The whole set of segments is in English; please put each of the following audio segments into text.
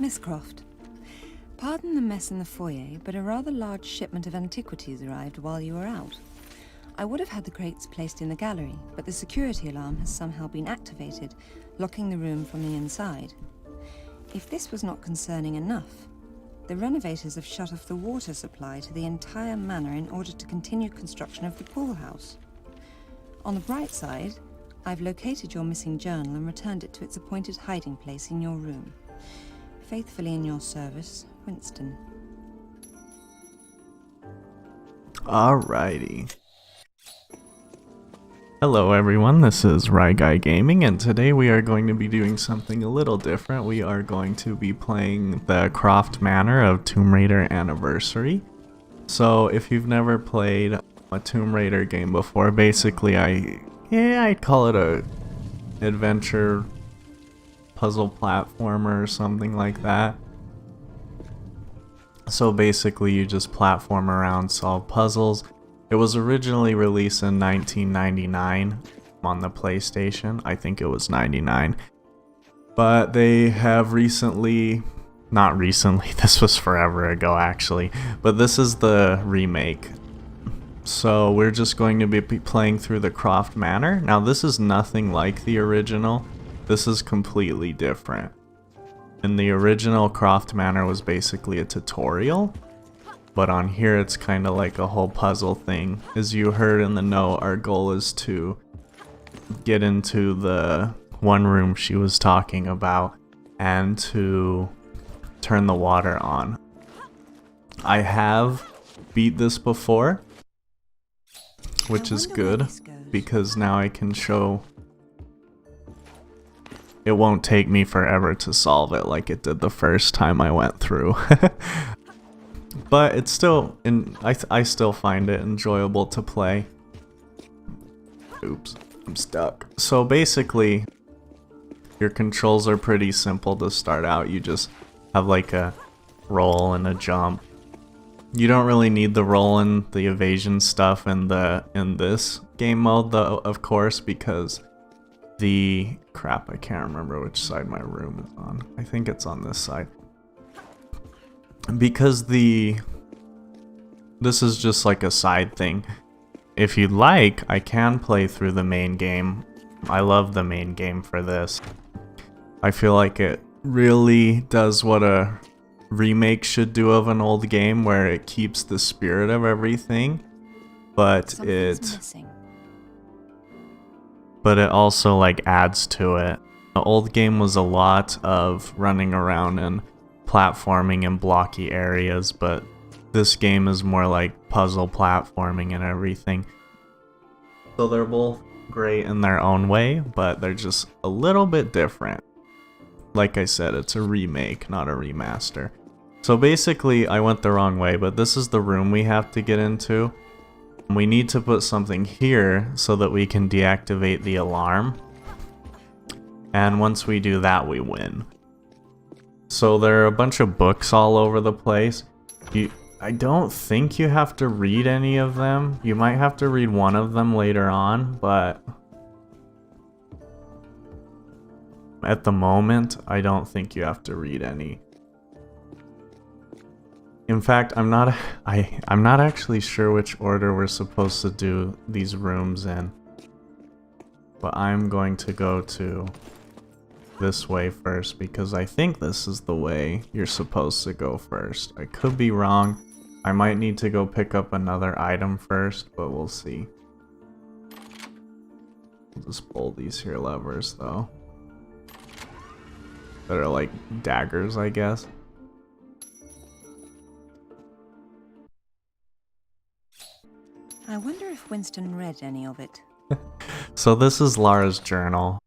Miss Croft. Pardon the mess in the foyer, but a rather large shipment of antiquities arrived while you were out. I would have had the crates placed in the gallery, but the security alarm has somehow been activated, locking the room from the inside. If this was not concerning enough, the renovators have shut off the water supply to the entire manor in order to continue construction of the pool house. On the bright side, I've located your missing journal and returned it to its appointed hiding place in your room. Faithfully in your service, Winston. Alrighty. Hello everyone, this is RyGuyGaming, and today we are going to be doing something a little different. We are going to be playing the Croft Manor of Tomb Raider Anniversary. So if you've never played a Tomb Raider game before, basically I'd call it a adventure puzzle platformer or something like that. So basically you just platform around, solve puzzles. It was originally released in 1999 on the PlayStation. I think it was 99. But they have recently, not recently, this was forever ago actually, but this is the remake. So we're just going to be playing through the Croft Manor. Now this is nothing like the original. This is completely different. In the original, Croft Manor was basically a tutorial. But on here it's kind of like a whole puzzle thing. As you heard in the note, our goal is to get into the one room she was talking about and to turn the water on. I have beat this before, which is good because now I can show it won't take me forever to solve it like it did the first time I went through. But it's still, I still find it enjoyable to play. Oops, I'm stuck. So basically, your controls are pretty simple to start out. You just have like a roll and a jump. You don't really need the roll and the evasion stuff in this game mode though, of course, because crap, I can't remember which side my room is on. I think it's on this side. Because this is just like a side thing. If you'd like, I can play through the main game. I love the main game for this. I feel like it really does what a remake should do of an old game, where it keeps the spirit of everything, but it also like adds to it. The old game was a lot of running around and platforming in blocky areas, but this game is more like puzzle platforming and everything. So they're both great in their own way, but they're just a little bit different. Like I said, it's a remake, not a remaster. So basically, I went the wrong way, but this is the room we have to get into. We need to put something here so that we can deactivate the alarm. And once we do that, we win. So there are a bunch of books all over the place. I don't think you have to read any of them. You might have to read one of them later on, but at the moment, I don't think you have to read any. In fact, I'm not actually sure which order we're supposed to do these rooms in. But I'm going to go to this way first because I think this is the way you're supposed to go first. I could be wrong. I might need to go pick up another item first, but we'll see. I'll just pull these here levers though. That are like daggers, I guess. I wonder if Winston read any of it. So this is Lara's journal.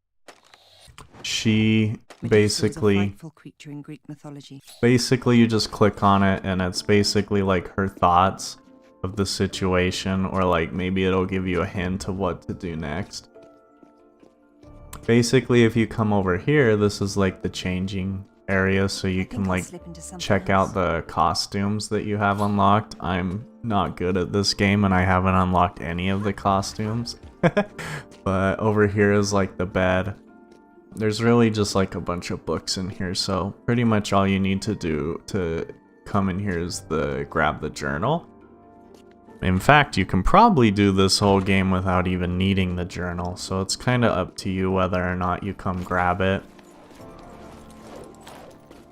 She basically creature in Greek mythology. Basically you just click on it and it's basically like her thoughts of the situation, or like maybe it'll give you a hint of what to do next. Basically if you come over here, this is like the changing area, so you can like check out the costumes that you have unlocked. I'm not good at this game and I haven't unlocked any of the costumes. But over here is like the bed. there's really just like a bunch of books in here, so pretty much all you need to do to come in here is grab the journal. In fact, you can probably do this whole game without even needing the journal, so it's kind of up to you whether or not you come grab it.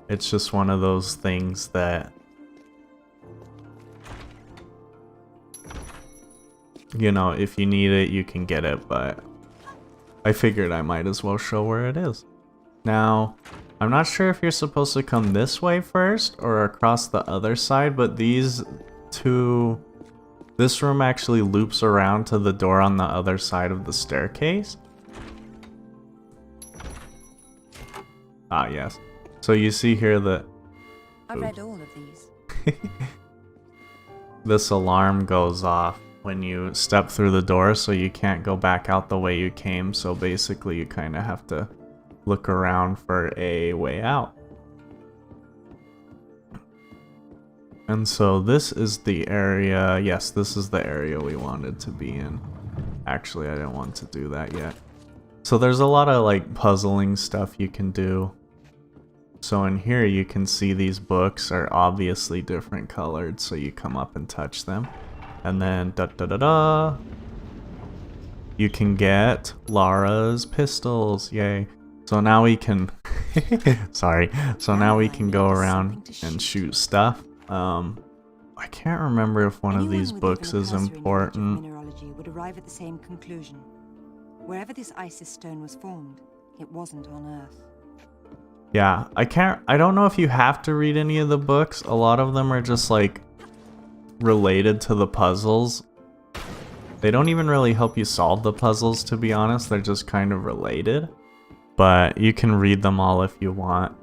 It's just one of those things that, you know, if you need it, you can get it, but I figured I might as well show where it is. Now, I'm not sure if you're supposed to come this way first or across the other side, but this room actually loops around to the door on the other side of the staircase. Ah, yes. So you see here that I've read all of these. this alarm goes off when you step through the door, so you can't go back out the way you came, so basically you kind of have to look around for a way out. And so this is the area, yes, this is the area we wanted to be in. Actually, I didn't want to do that yet. So there's a lot of like puzzling stuff you can do. So in here you can see these books are obviously different colored, so you come up and touch them. And then you can get Lara's pistols, yay. So now we can sorry. So now we can go around and shoot stuff. I can't remember if one of these books is important. Mineralogy would arrive at the same conclusion. Wherever this Isis stone was formed, it wasn't on Earth. Yeah, I don't know if you have to read any of the books. A lot of them are just like related to the puzzles. They don't even really help you solve the puzzles, to be honest. They're just kind of related. But you can read them all if you want.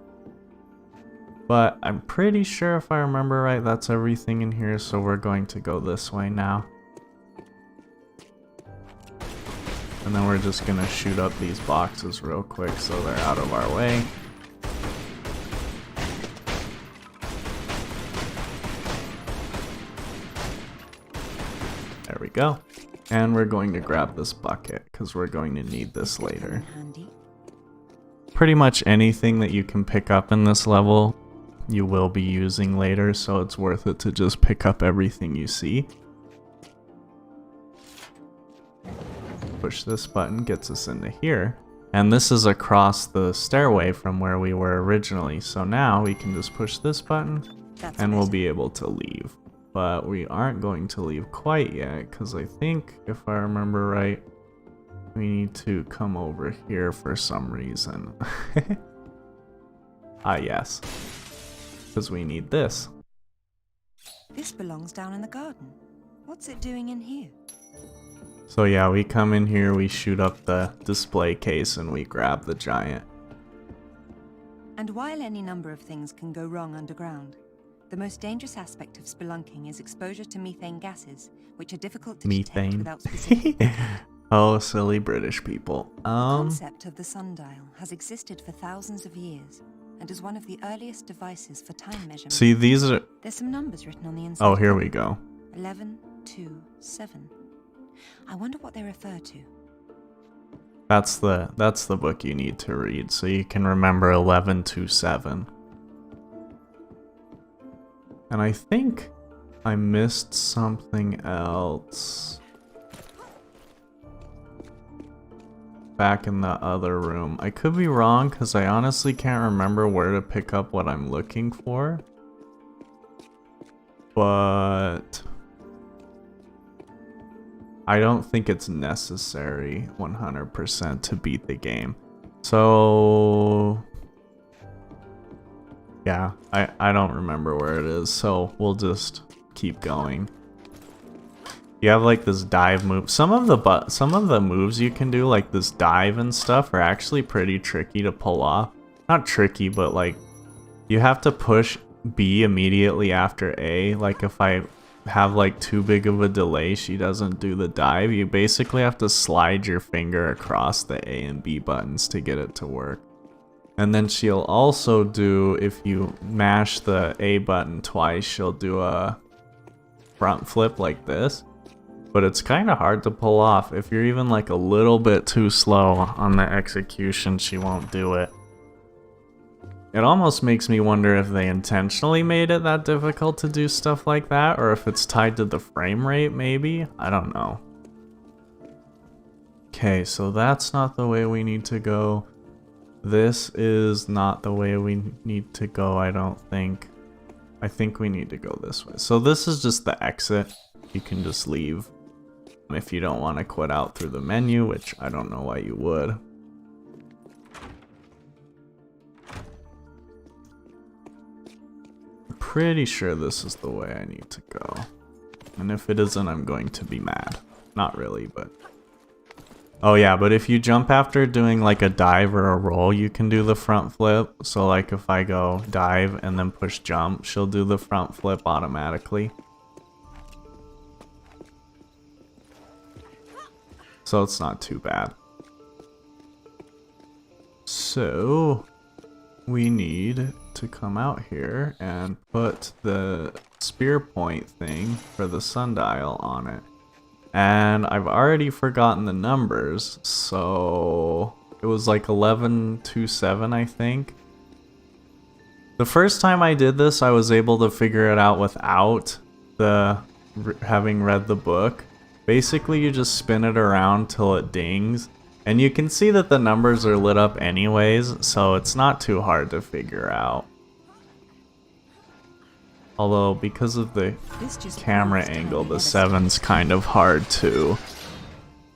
But I'm pretty sure, if I remember right, that's everything in here, so we're going to go this way now. And then we're just gonna shoot up these boxes real quick so they're out of our way. There we go. And we're going to grab this bucket, because we're going to need this later. Pretty much anything that you can pick up in this level, you will be using later, so it's worth it to just pick up everything you see. Push this button, gets us into here. And this is across the stairway from where we were originally, so now we can just push this button and we'll be able to leave. But we aren't going to leave quite yet, because I think, if I remember right, we need to come over here for some reason. Ah, yes. Because we need this. This belongs down in the garden. What's it doing in here? So yeah, we come in here, we shoot up the display case, and we grab the giant. And while any number of things can go wrong underground, the most dangerous aspect of spelunking is exposure to methane gases, which are difficult to detect without specific... Oh, silly British people. The concept of the sundial has existed for thousands of years, and is one of the earliest devices for time measurement. See, these are... There's some numbers written on the inside. Oh, here we go. 11, 2, 7. I wonder what they refer to. That's the book you need to read, so you can remember 11 to 7. And I think I missed something else back in the other room. I could be wrong, because I honestly can't remember where to pick up what I'm looking for. But I don't think it's necessary 100% to beat the game. So yeah, I don't remember where it is, so we'll just keep going. You have like this dive move. Some of the moves you can do, like this dive and stuff, are actually pretty tricky to pull off. Not tricky, but like you have to push B immediately after A. Like if I have like too big of a delay, she doesn't do the dive. You basically have to slide your finger across the A and B buttons to get it to work. And then she'll also do, if you mash the A button twice, she'll do a front flip like this. but it's kind of hard to pull off. If you're even like a little bit too slow on the execution, she won't do it. It almost makes me wonder if they intentionally made it that difficult to do stuff like that, or if it's tied to the frame rate, maybe? I don't know. Okay, so that's not the way we need to go. This is not the way we need to go, I don't think. I think we need to go this way. So this is just the exit. You can just leave if you don't want to quit out through the menu, which I don't know why you would. I'm pretty sure this is the way I need to go. And if it isn't, I'm going to be mad. Not really, but... Oh yeah, but if you jump after doing like a dive or a roll, you can do the front flip. So like if I go dive and then push jump, she'll do the front flip automatically. So it's not too bad. So we need to come out here and put the spear point thing for the sundial on it. And I've already forgotten the numbers, so it was like 1127, I think. The first time I did this, I was able to figure it out without having read the book. Basically, you just spin it around till it dings, and you can see that the numbers are lit up anyways, so it's not too hard to figure out. Although, because of the camera angle, the 7's kind of hard to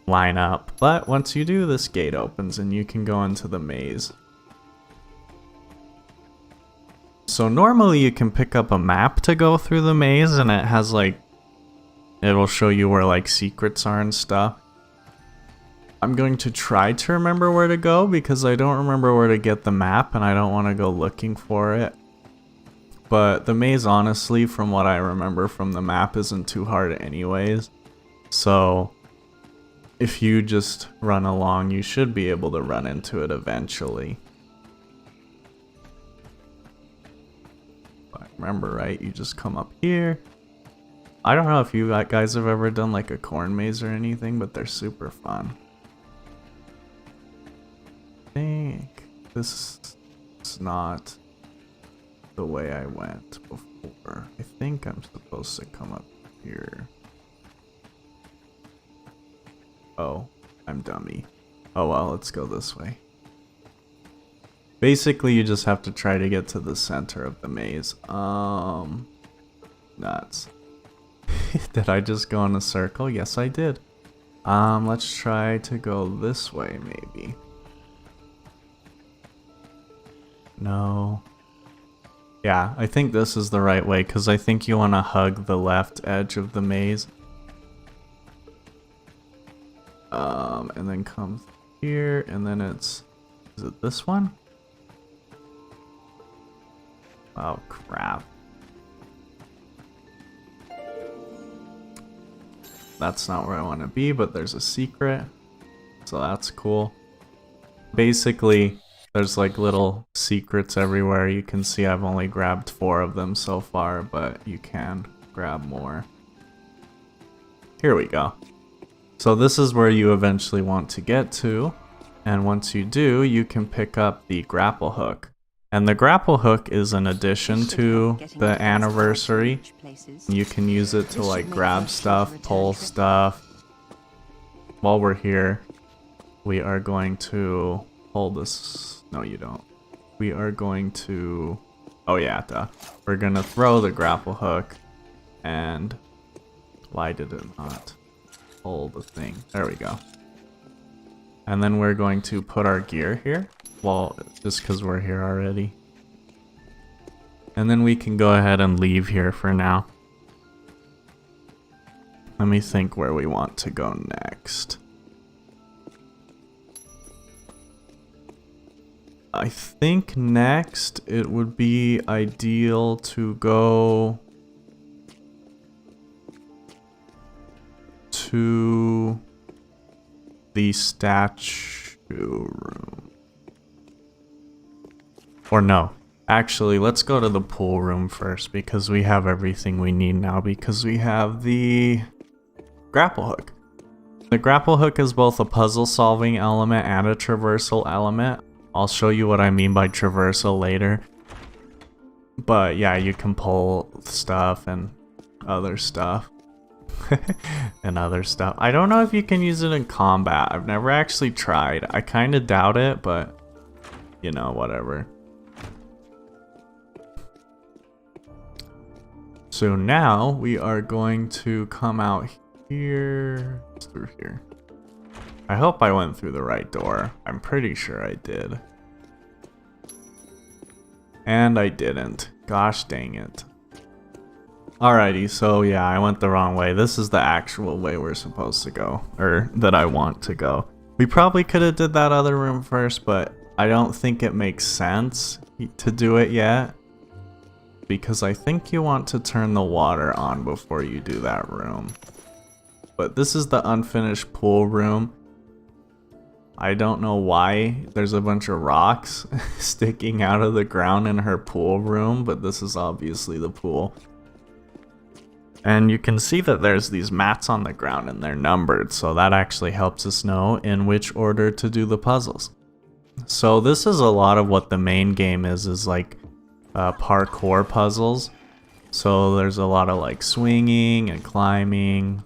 line up. But once you do, this gate opens and you can go into the maze. So normally you can pick up a map to go through the maze, and it has like, it'll show you where like secrets are and stuff. I'm going to try to remember where to go because I don't remember where to get the map and I don't want to go looking for it. But the maze, honestly, from what I remember from the map, isn't too hard anyways. So if you just run along, you should be able to run into it eventually. If I remember right, you just come up here. I don't know if you guys have ever done like a corn maze or anything, but they're super fun. I think this is not the way I went before. I think I'm supposed to come up here. Oh, I'm dummy. Oh well, let's go this way. Basically, you just have to try to get to the center of the maze. Nuts. Did I just go in a circle? Yes, I did. Let's try to go this way, maybe. No. Yeah, I think this is the right way, because I think you want to hug the left edge of the maze. And then come here, and then it's... Is it this one? Oh, crap. That's not where I want to be, but there's a secret. So that's cool. Basically... There's like little secrets everywhere. You can see I've only grabbed 4 of them so far, but you can grab more. Here we go. So this is where you eventually want to get to. And once you do, you can pick up the grapple hook. And the grapple hook is an addition to the anniversary. You can use it to like grab stuff, pull stuff. While we're here, we are going to hold this. No, you don't. We are going to... Oh yeah, duh. We're gonna throw the grapple hook. And... Why did it not hold the thing? There we go. And then we're going to put our gear here. Well, just because we're here already. And then we can go ahead and leave here for now. Let me think where we want to go next. I think next it would be ideal to go to the statue room. Or no, actually let's go to the pool room first because we have everything we need now, because we have the grapple hook. The grapple hook is both a puzzle solving element and a traversal element. I'll show you what I mean by traversal later. But yeah, you can pull stuff and other stuff. And other stuff. I don't know if you can use it in combat. I've never actually tried. I kind of doubt it, but you know, whatever. So now we are going to come out here, through here. I hope I went through the right door. I'm pretty sure I did. And I didn't. Gosh dang it. Alrighty, so yeah, I went the wrong way. This is the actual way we're supposed to go, or that I want to go. We probably could have did that other room first, but I don't think it makes sense to do it yet. Because I think you want to turn the water on before you do that room. But this is the unfinished pool room. I don't know why there's a bunch of rocks sticking out of the ground in her pool room, but this is obviously the pool. And you can see that there's these mats on the ground and they're numbered, so that actually helps us know in which order to do the puzzles. So this is a lot of what the main game is like parkour puzzles. So there's a lot of like swinging and climbing.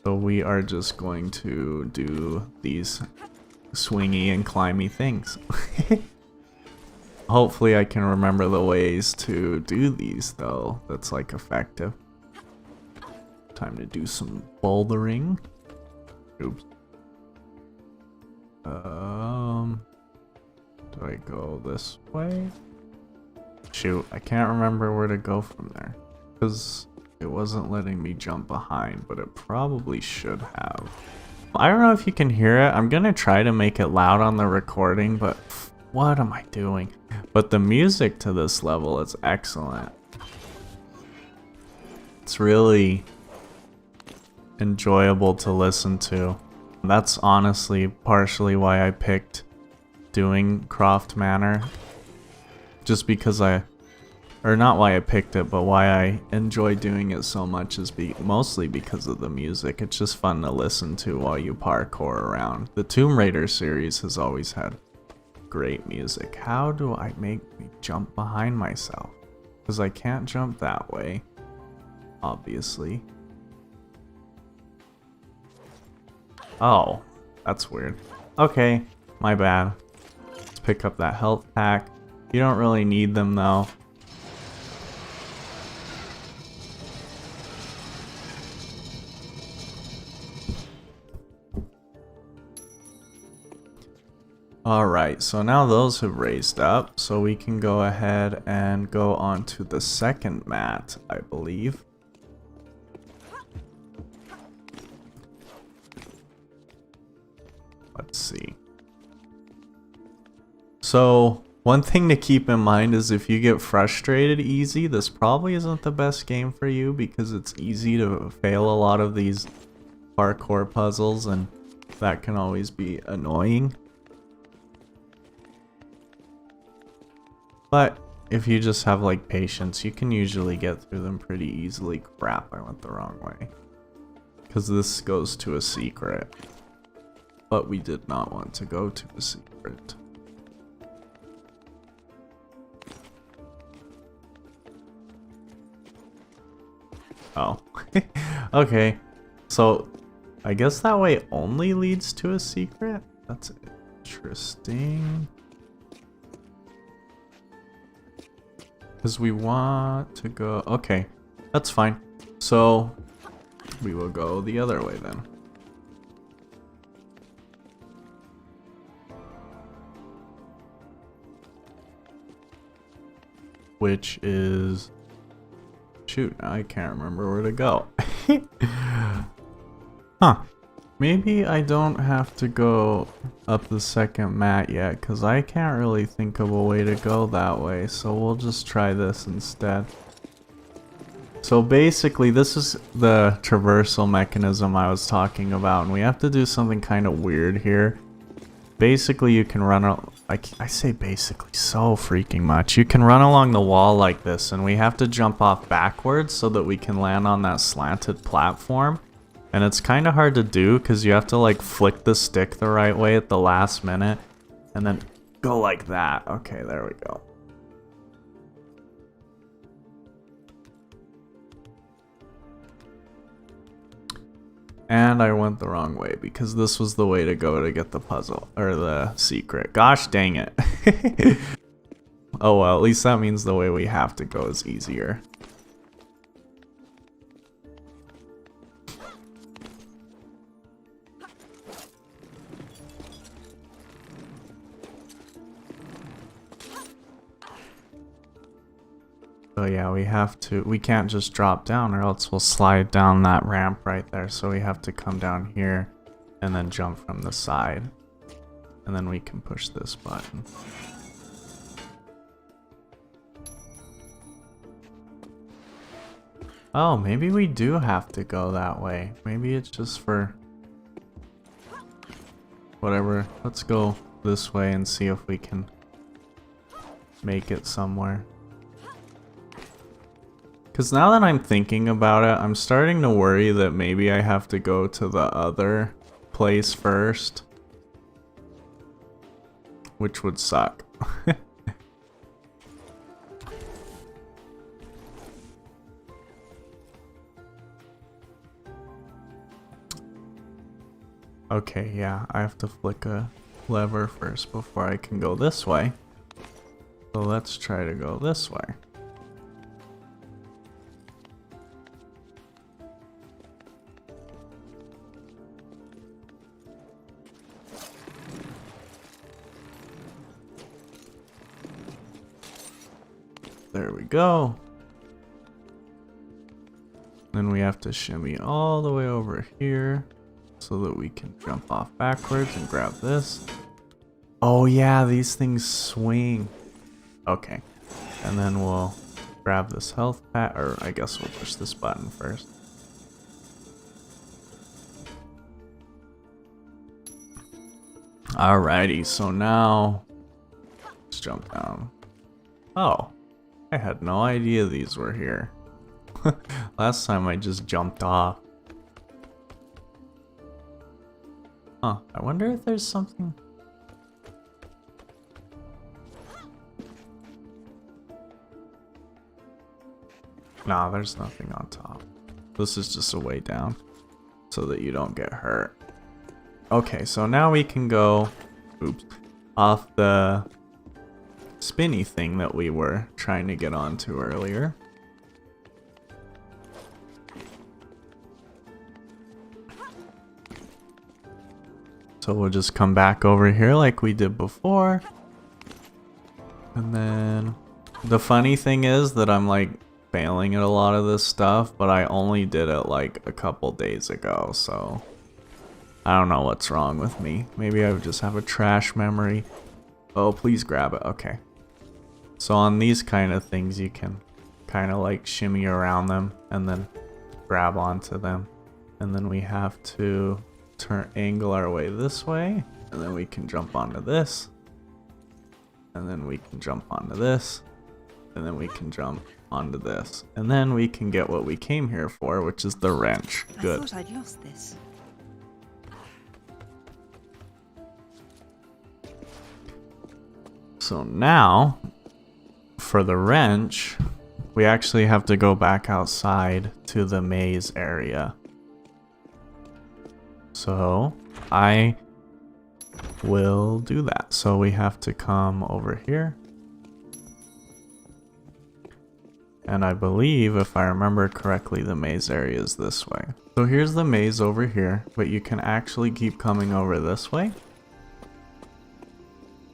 So we are just going to do these swingy and climby things. Hopefully I can remember the ways to do these though. That's like effective. Time to do some bouldering. Oops. Do I go this way? Shoot, I can't remember where to go from there. Because it wasn't letting me jump behind, but it probably should have. I don't know if you can hear it. I'm gonna try to make it loud on the recording, but what am I doing? But the music to this level is excellent. It's really enjoyable to listen to. That's honestly partially why I picked doing Croft Manor. Just because or not why I picked it, but why I enjoy doing it so much is mostly because of the music. It's just fun to listen to while you parkour around. The Tomb Raider series has always had great music. How do I make me jump behind myself? Because I can't jump that way, obviously. Oh, that's weird. Okay, my bad. Let's pick up that health pack. You don't really need them though. Alright, so now those have raised up, so we can go ahead and go on to the second mat, I believe. Let's see. So, one thing to keep in mind is if you get frustrated easy, this probably isn't the best game for you because it's easy to fail a lot of these parkour puzzles and that can always be annoying. But if you just have like patience, you can usually get through them pretty easily. Crap, I went the wrong way. Because this goes to a secret. But we did not want to go to a secret. Oh. Okay. So, I guess that way only leads to a secret? That's interesting. Because we want to go... Okay, that's fine. So, we will go the other way then. Which is... Shoot, now I can't remember where to go. Huh. Maybe I don't have to go up the second mat yet, because I can't really think of a way to go that way, so we'll just try this instead. So basically, this is the traversal mechanism I was talking about, and we have to do something kind of weird here. Basically, you can run I say basically so freaking much. You can run along the wall like this, and we have to jump off backwards so that we can land on that slanted platform. And it's kind of hard to do because you have to like flick the stick the right way at the last minute and then go like that. Okay, there we go. And I went the wrong way because this was the way to go to get the puzzle or the secret. Gosh dang it. Oh well, at least that means the way we have to go is easier. So yeah, we can't just drop down or else we'll slide down that ramp right there. So we have to come down here and then jump from the side. And then we can push this button. Oh, maybe we do have to go that way. Maybe it's just for whatever. Let's go this way and see if we can make it somewhere. Because now that I'm thinking about it, I'm starting to worry that maybe I have to go to the other place first. Which would suck. Okay, yeah, I have to flick a lever first before I can go this way. So let's try to go this way. There we go. Then we have to shimmy all the way over here so that we can jump off backwards and grab this. Oh yeah, these things swing. Okay. And then we'll grab this health pack, or I guess we'll push this button first. Alrighty, so now let's jump down. Oh. I had no idea these were here. Last time I just jumped off. Huh, I wonder if there's something. Nah, there's nothing on top. This is just a way down so that you don't get hurt. Okay, so now we can go, oops, off the spinny thing that we were trying to get onto earlier. So we'll just come back over here like we did before. And then the funny thing is that I'm like failing at a lot of this stuff, but I only did it like a couple days ago, so I don't know what's wrong with me. Maybe I just have a trash memory. Oh, please grab it. Okay. So on these kind of things, you can kind of like shimmy around them and then grab onto them. And then we have to angle our way this way, and then we can jump onto this. And then we can jump onto this. And then we can jump onto this. And then we can get what we came here for, which is the wrench. Good. I thought I'd lost this. So now, for the wrench, we actually have to go back outside to the maze area. So I will do that. So we have to come over here. And I believe, if I remember correctly, the maze area is this way. So here's the maze over here, but you can actually keep coming over this way.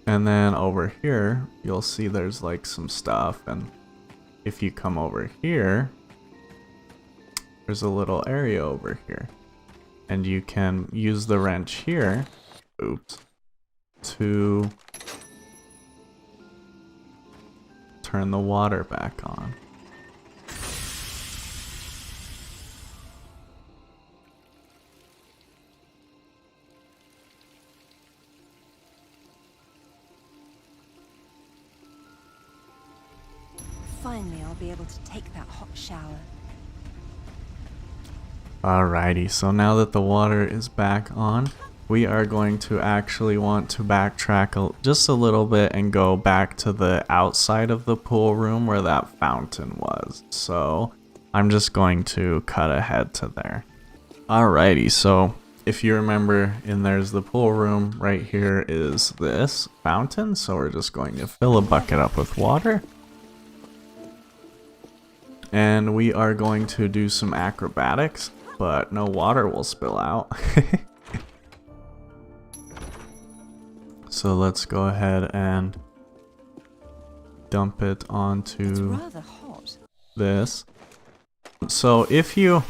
And then over here, you'll see there's like some stuff. And if you come over here, there's a little area over here. And you can use the wrench here, oops, to turn the water back on. Finally, I'll be able to take that hot shower. Alrighty, so now that the water is back on, we are going to actually want to backtrack just a little bit and go back to the outside of the pool room where that fountain was. So I'm just going to cut ahead to there. Alrighty, so if you remember, there's the pool room, right here is this fountain, so we're just going to fill a bucket up with water. And we are going to do some acrobatics, but no water will spill out. So let's go ahead and dump it onto It's rather hot. this. So if you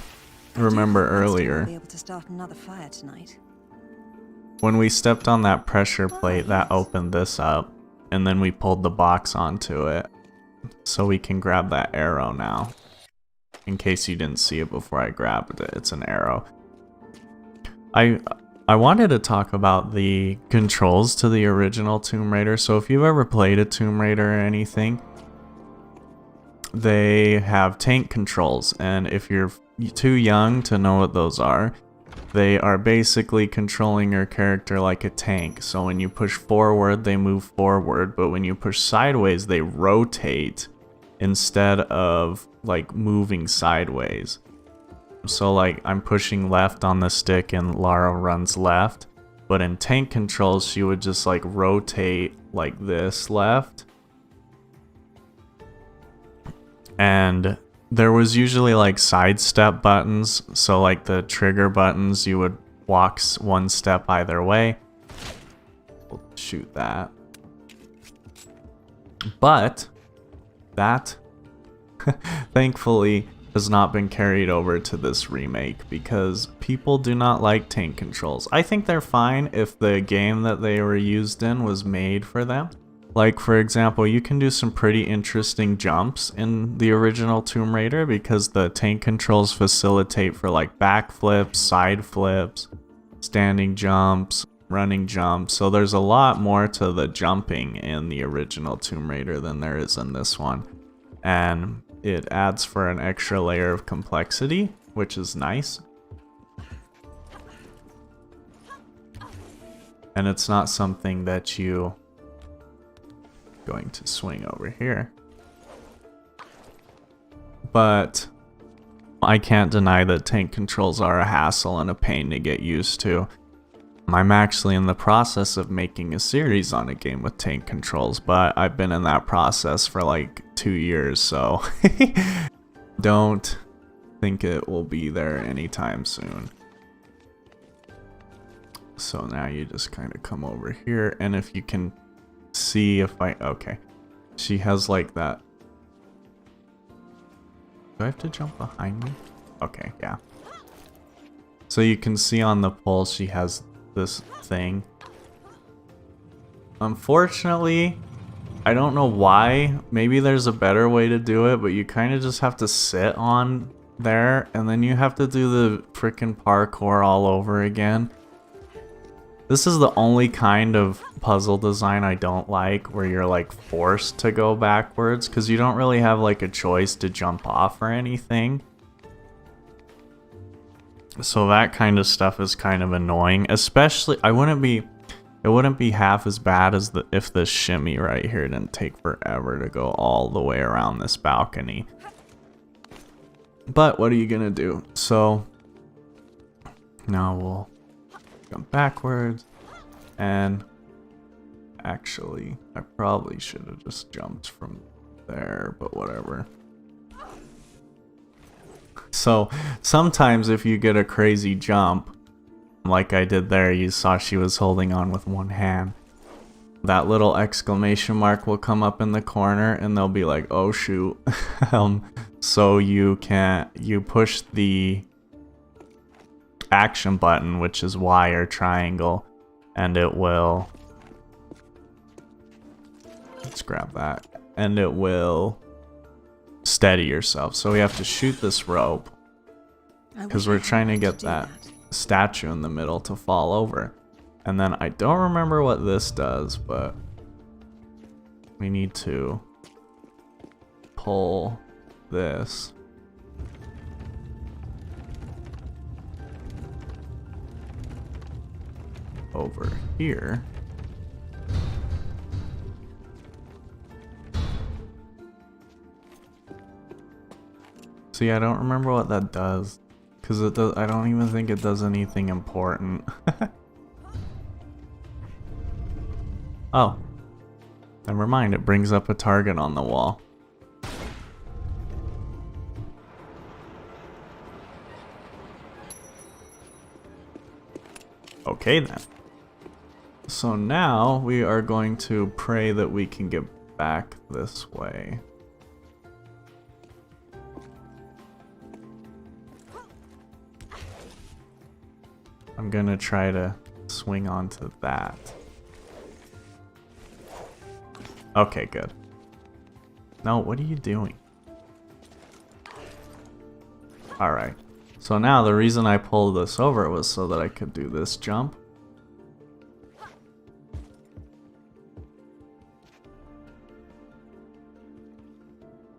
remember I'll earlier, be able to start another fire tonight. when we stepped on that pressure plate, that opened this up, and then we pulled the box onto it, so we can grab that arrow now. In case you didn't see it before I grabbed it, it's an arrow. I wanted to talk about the controls to the original Tomb Raider. So if you've ever played a Tomb Raider or anything, they have tank controls, and if you're too young to know what those are, they are basically controlling your character like a tank. So when you push forward, they move forward, but when you push sideways, they rotate instead of like moving sideways. So like I'm pushing left on the stick and Lara runs left, but in tank controls she would just like rotate like this left. And there was usually like sidestep buttons, so like the trigger buttons you would walk one step either way. We'll shoot that. But that thankfully has not been carried over to this remake because people do not like tank controls. I think they're fine if the game that they were used in was made for them. Like for example, you can do some pretty interesting jumps in the original Tomb Raider because the tank controls facilitate for like backflips, side flips, standing jumps, running jumps. So there's a lot more to the jumping in the original Tomb Raider than there is in this one. And it adds for an extra layer of complexity, which is nice. And it's not something that you going to swing over here. But I can't deny that tank controls are a hassle and a pain to get used to. I'm actually in the process of making a series on a game with tank controls, but I've been in that process for like 2 years, so don't think it will be there anytime soon. So now you just kind of come over here, and if you can see if okay, she has like that. Do I have to jump behind me? Okay, yeah. So you can see on the pole she has this thing. Unfortunately, I don't know why. Maybe there's a better way to do it, but you kind of just have to sit on there and then you have to do the freaking parkour all over again. This is the only kind of puzzle design I don't like, where you're like forced to go backwards because you don't really have like a choice to jump off or anything. So that kind of stuff is kind of annoying. Especially, it wouldn't be half as bad as if this shimmy right here didn't take forever to go all the way around this balcony. But what are you gonna do? So now we'll jump backwards, and actually I probably should have just jumped from there, but whatever. So sometimes if you get a crazy jump like I did there, you saw she was holding on with one hand, that little exclamation mark will come up in the corner and they'll be like, oh shoot. So you push the action button, which is Y or triangle, and it will, let's grab that, and it will steady yourself. So we have to shoot this rope because we're trying to get that statue in the middle to fall over. And then I don't remember what this does, but we need to pull this. Over here. See, I don't remember what that does. Because it does, I don't even think it does anything important. Oh. Never mind, it brings up a target on the wall. Okay then. So now we are going to pray that we can get back this way. I'm gonna try to swing onto that. Okay, good. No, what are you doing? Alright. So now the reason I pulled this over was so that I could do this jump.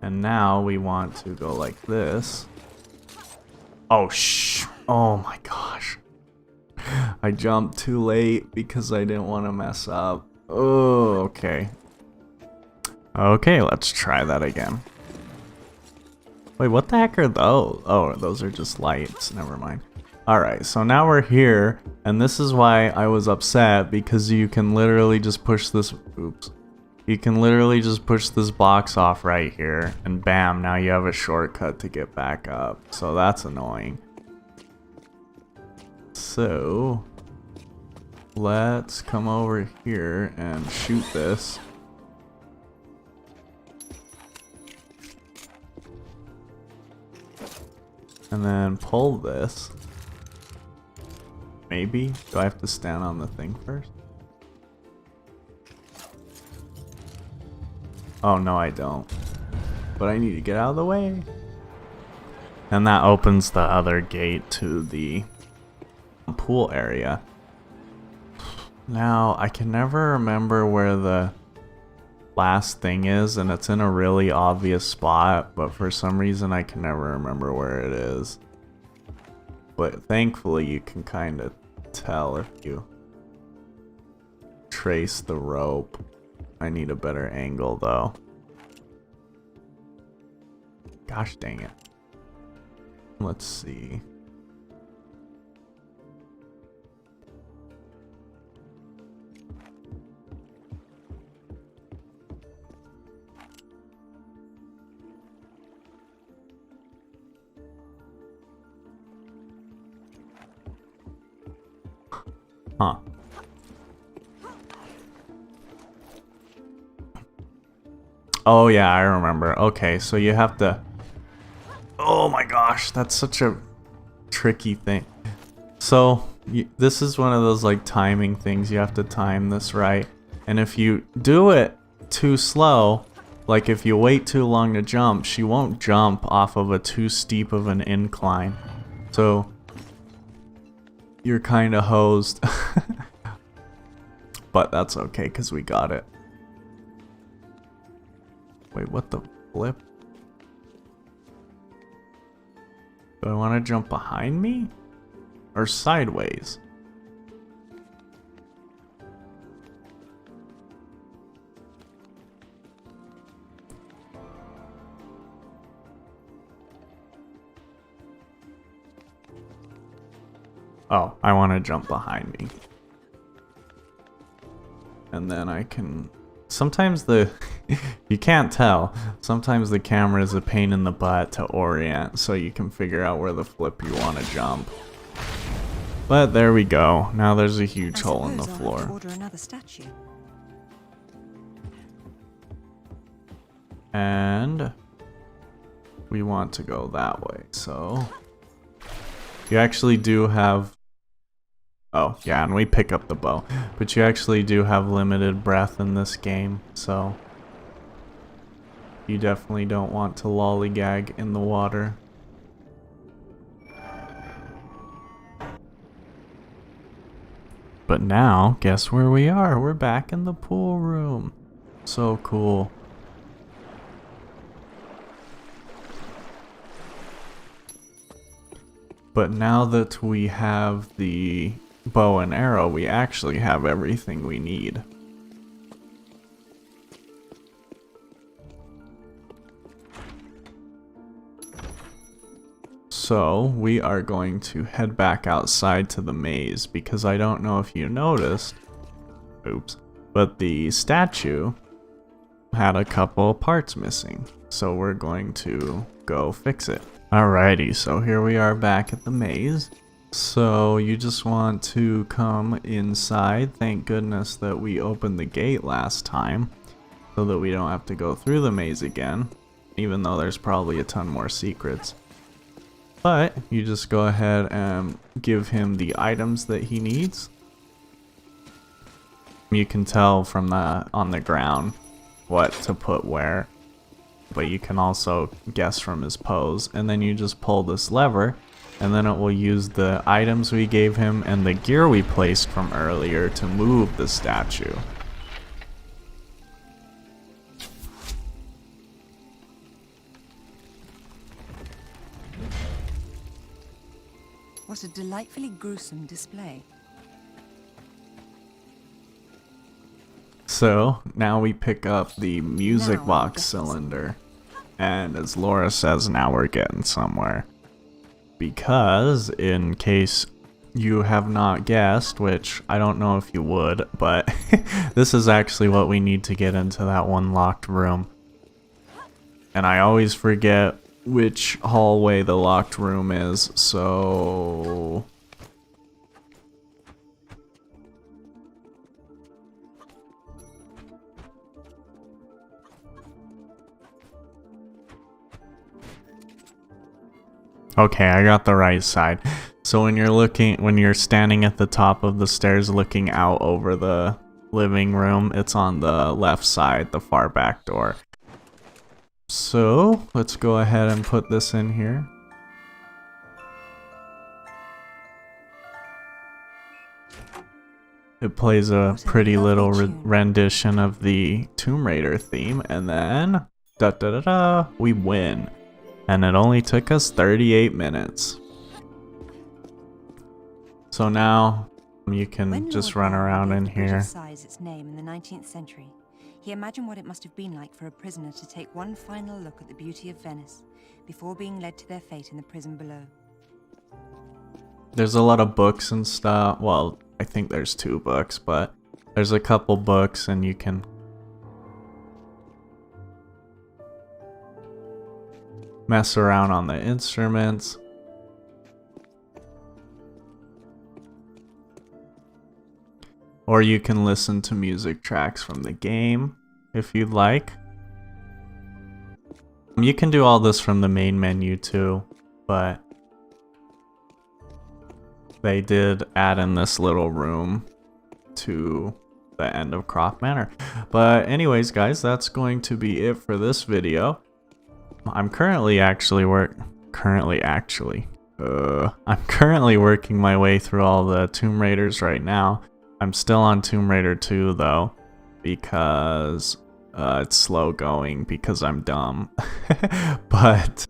And now we want to go like this. Oh, oh my gosh. I jumped too late because I didn't want to mess up. Oh, okay. Okay, let's try that again. Wait, what the heck are those? Oh, those are just lights. Never mind. Alright, so now we're here, and this is why I was upset, because you can literally just push this... Oops. You can literally just push this box off right here, and bam, now you have a shortcut to get back up. So that's annoying. So... let's come over here and shoot this. And then pull this. Maybe? Do I have to stand on the thing first? Oh, no, I don't. But I need to get out of the way. And that opens the other gate to the pool area. Now, I can never remember where the last thing is, and it's in a really obvious spot, but for some reason I can never remember where it is. But thankfully you can kind of tell if you trace the rope. I need a better angle though. Gosh dang it. Let's see. Huh. Oh yeah, I remember. Okay, so you have to... Oh my gosh, that's such a tricky thing. So, this is one of those like timing things. You have to time this right. And if you do it too slow, like if you wait too long to jump, she won't jump off of a too steep of an incline. So... you're kind of hosed. But that's okay, because we got it. Wait, what the flip? Do I want to jump behind me? Or sideways? Oh, I want to jump behind me. And then I can... sometimes the... you can't tell. Sometimes the camera is a pain in the butt to orient, so you can figure out where the flip you want to jump. But there we go. Now there's a huge hole in the floor. I'll have to order another statue. And... we want to go that way, so... you actually do have... oh, yeah, and we pick up the bow. But you actually do have limited breath in this game, so... you definitely don't want to lollygag in the water. But now, guess where we are? We're back in the pool room. So cool. But now that we have the bow and arrow, we actually have everything we need. So we are going to head back outside to the maze, because I don't know if you noticed, oops, but the statue had a couple parts missing. So we're going to go fix it. Alrighty, so here we are back at the maze. So you just want to come inside. Thank goodness that we opened the gate last time, so that we don't have to go through the maze again, even though there's probably a ton more secrets. But you just go ahead and give him the items that he needs. You can tell from the on the ground what to put where, but you can also guess from his pose. And then you just pull this lever, and then it will use the items we gave him and the gear we placed from earlier to move the statue. What a delightfully gruesome display. So now we pick up the music Now box cylinder, and as Laura says, now we're getting somewhere. Because in case you have not guessed, which I don't know if you would, but this is actually what we need to get into that one locked room. And I always forget which hallway the locked room is, so okay, I got the right side. So when you're standing at the top of the stairs looking out over the living room, it's on the left side, the far back door. So let's go ahead and put this in here. It plays a pretty little rendition of the Tomb Raider theme, and then da da da da, we win. And it only took us 38 minutes. So now you can just run around in here. Its name in the 19th century. He imagined what it must have been like for a prisoner to take one final look at the beauty of Venice before being led to their fate in the prison below. There's a lot of books and stuff. Well, I think there's 2 books, but there's a couple books, and you can mess around on the instruments. Or you can listen to music tracks from the game if you'd like. You can do all this from the main menu too, but they did add in this little room to the end of Croft Manor. But anyways, guys, that's going to be it for this video. I'm currently working my way through all the Tomb Raiders right now. I'm still on Tomb Raider 2 though, because it's slow going because I'm dumb. But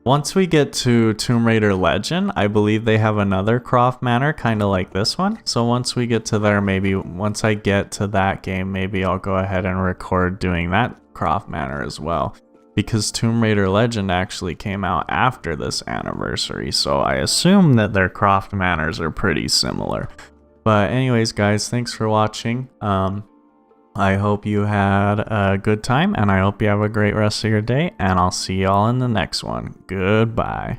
once we get to Tomb Raider Legend, I believe they have another Croft Manor kind of like this one. So once we get to there, maybe once I get to that game, maybe I'll go ahead and record doing that Croft Manor as well. Because Tomb Raider Legend actually came out after this anniversary, so I assume that their Croft Manors are pretty similar. But anyways, guys, thanks for watching. I hope you had a good time, and I hope you have a great rest of your day, and I'll see y'all in the next one. Goodbye.